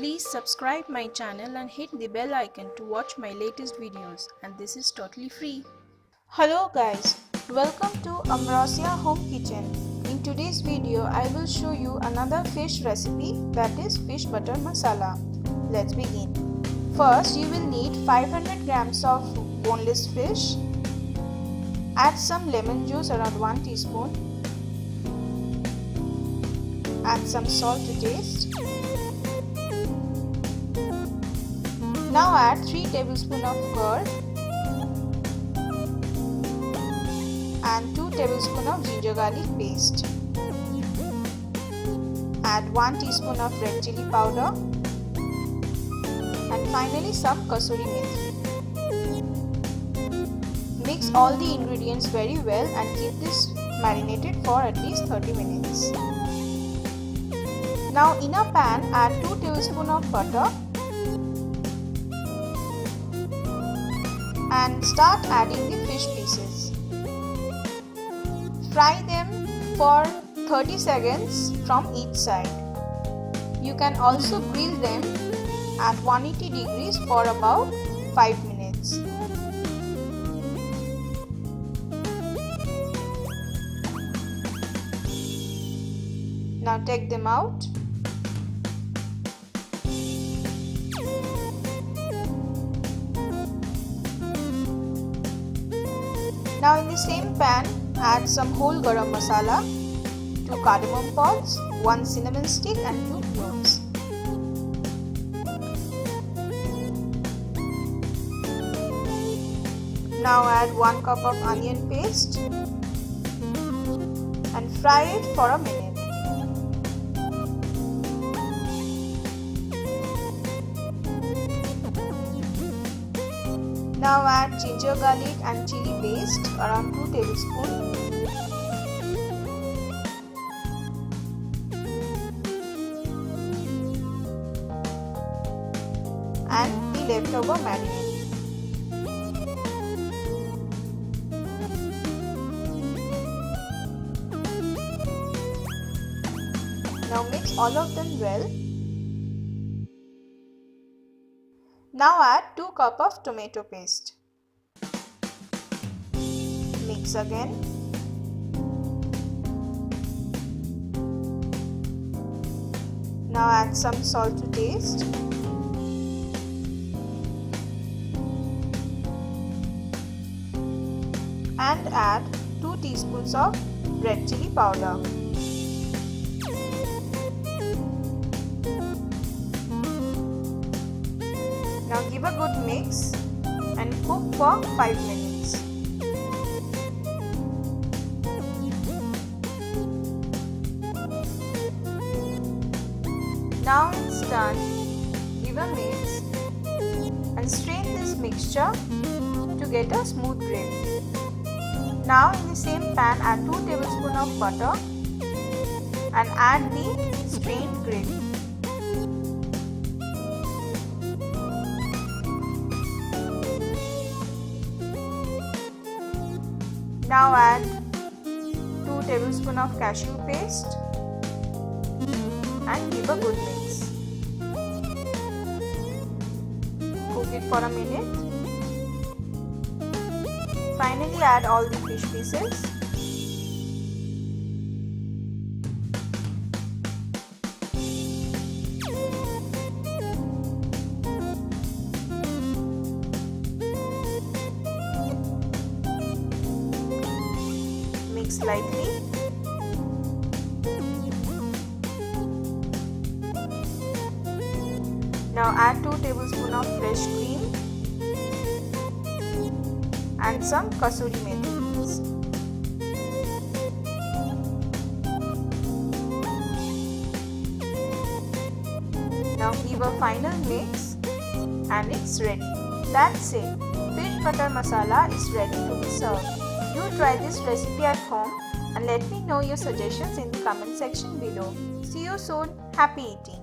Please subscribe my channel and hit the bell icon to watch my latest videos, and this is totally free. Hello guys, welcome to Ambrosia Home Kitchen. In today's video I will show you another fish recipe, that is fish butter masala. Let's begin. First you will need 500 grams of boneless fish. Add some lemon juice around 1 teaspoon. Add some salt to taste. Now add 3 tablespoons of curd and 2 tablespoons of ginger garlic paste. Add 1 teaspoon of red chilli powder and finally some Kasuri Methi. Mix all the ingredients very well and keep this marinated for at least 30 minutes. Now in a pan add 2 tablespoons of butter and start adding the fish pieces. Fry them for 30 seconds from each side. You can also grill them at 180 degrees for about 5 minutes. Now take them out. Now in the same pan, add some whole garam masala, 2 cardamom pods, 1 cinnamon stick and 2 cloves. Now add 1 cup of onion paste and fry it for a minute. Now add ginger, garlic and chilli paste around 2 tablespoons. And the leftover marination. Now mix all of them well. Now add 2 cups of tomato paste. Mix again. Now add some salt to taste. And add 2 teaspoons of red chilli powder. Now give a good mix and cook for 5 minutes. Now it's done. Give a mix and strain this mixture to get a smooth gravy. Now in the same pan add 2 tablespoons of butter and add the strained gravy. Now add 2 tablespoons of cashew paste and give a good mix. Cook it for a minute. Finally add all the fish pieces. Mix lightly. Now add 2 tablespoons of fresh cream and some Kasuri Methi leaves. Now give a final mix and it's ready. That's it. Fish butter masala is ready to be served. Do try this recipe at home and let me know your suggestions in the comment section below. See you soon. Happy eating.